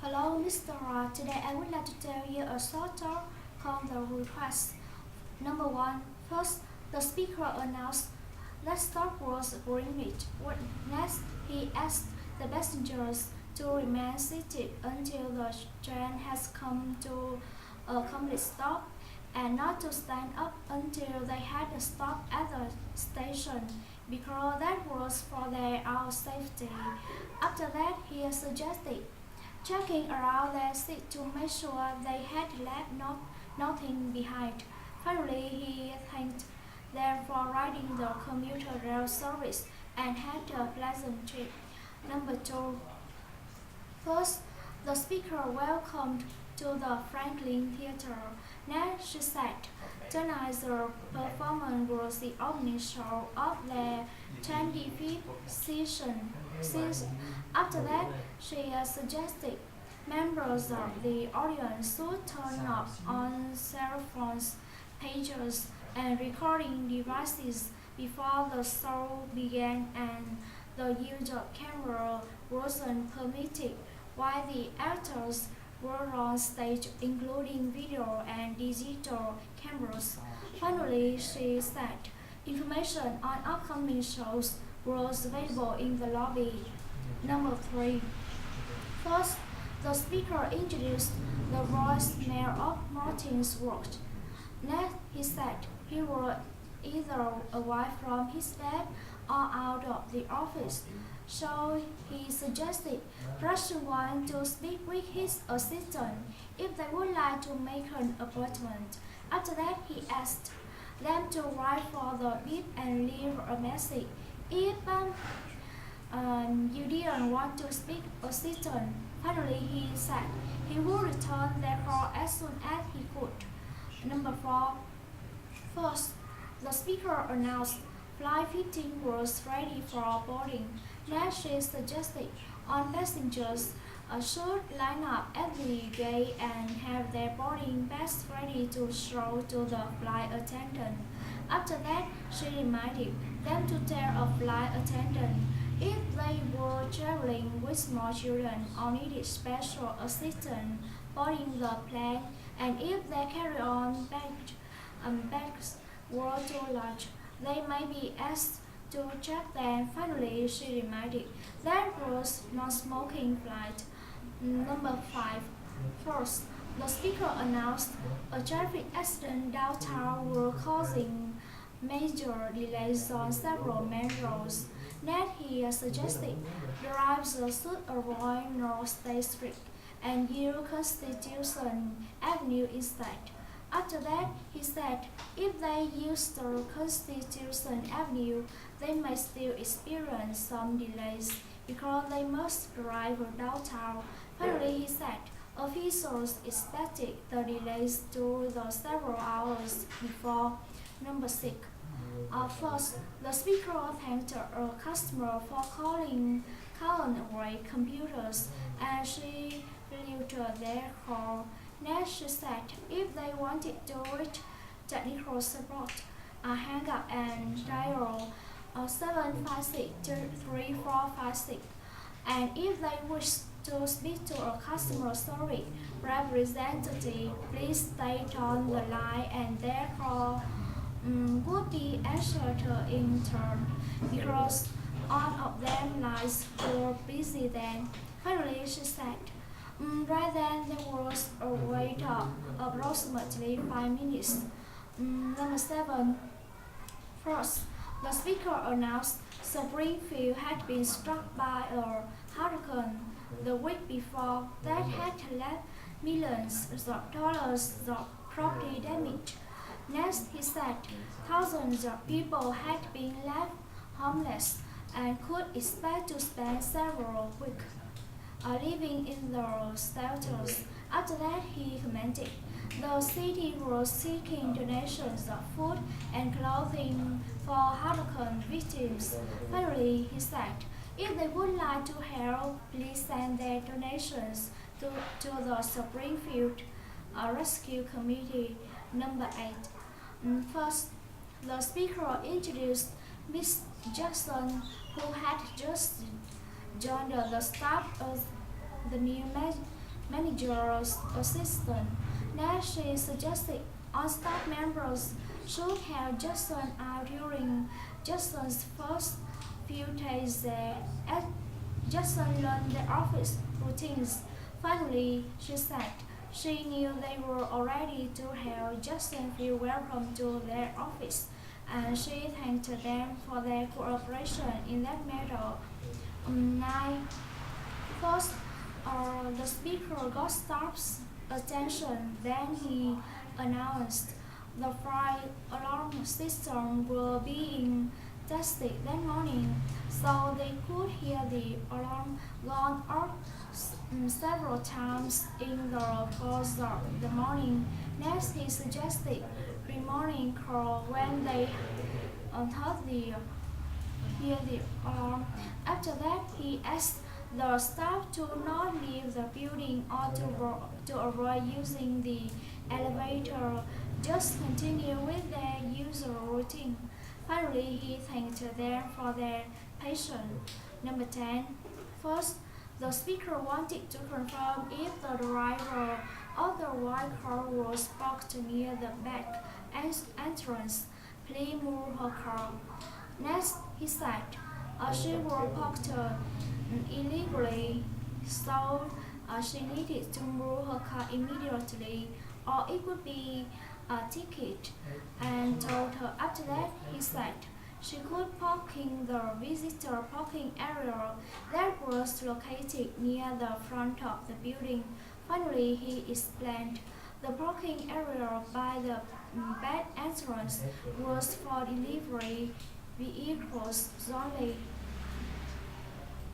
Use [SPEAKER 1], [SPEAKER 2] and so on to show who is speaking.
[SPEAKER 1] Hello, Mr. Ra. Today I would like to tell you a short talk on the request. Number one, first, the speaker announced that stop was Greenwich. Next, he asked the passengers to remain seated until the train has come to a complete stop and not to stand up until they had stopped at the station because that was for their own safety. After that, he suggested checking around their seat to make sure they had left nothing behind. Finally, he thanked them for riding the commuter rail service and had a pleasant trip. Number two. First, the speaker welcomed to the Franklin Theatre. Next, she said, tonight the performance was the opening show of their 25th season. After that, she suggested members of the audience should turn off on cell phones, pagers, and recording devices before the show began, and the use of camera wasn't permitted while the actors were on stage, including video and digital cameras. Finally, she said information on upcoming shows was available in the lobby. Number three. First, the speaker introduced the voicemail of Martin's work. Next, he said he would either away from his bed or out of the office. So he suggested Russian one to speak with his assistant if they would like to make an appointment. After that, he asked them to write for the beat and leave a message. If you didn't want to speak assistant, finally he said he would return their call as soon as he could. Number four. First, the speaker announced Flight 15 was ready for boarding. Next, she suggested all passengers should line up at the gate and have their boarding pass ready to show to the flight attendant. After that, she reminded them to tell a flight attendant if they were traveling with small children or needed special assistance boarding the plane, and if their carry-on bags were too large, they may be asked to check them. Finally, she reminded there was non-smoking flight. Number five. First, the speaker announced a traffic accident downtown were causing major delays on several main roads. Next, he suggested drivers should avoid North State Street and use Constitution Avenue instead. After that, he said if they use the Constitution Avenue, they may still experience some delays because they must drive downtown. Finally, he said officials expected the delays to the several hours before. Number six. First, the speaker thanked a customer for calling away computers, and she valued their call. Next, she said if they wanted to reach technical support, hang up and dial 756-3456. And if they wish to speak to a customer service representative, please stay on the line and their call would be answered in turn because all of them lines were busy then. Finally, she said, right then there was a wait of approximately 5 minutes. Number seven. First, the speaker announced Springfield had been struck by a hurricane the week before that had left millions of dollars of property damage. Next, he said thousands of people had been left homeless and could expect to spend several weeks living in the shelters. After that, he commented the city was seeking donations of food and clothing for hurricane victims. Finally, he said if they would like to help, please send their donations to the Springfield Rescue Committee. Number eight. First, the speaker introduced Miss Jackson, who had just joined the staff of the new manager's assistant. Next, she suggested all staff members should help Jason out during Jason's first few days there. As Jason learned the office routines. Finally, she said she knew they were all ready to help Jason feel welcome to their office, and she thanked them for their cooperation in that matter. Nine. First, the speaker got staff's attention. Then he announced the fire alarm system were being tested that morning, so they could hear the alarm gone off several times in the course of the morning. Next, he suggested re-morning call when they heard hear the alarm. After that, he asked the staff to not leave the building or to avoid using the elevator, just continue with their usual routine. Finally, he thanked them for their patience. Number 10. First, the speaker wanted to confirm if the driver of the white car was parked near the back entrance. Please move her car. Next, he said, she was parked illegally, so she needed to move her car immediately, or it would be a ticket. And told her after that, he said, she could park in the visitor parking area that was located near the front of the building. Finally, he explained the parking area by the back entrance was for delivery vehicles only.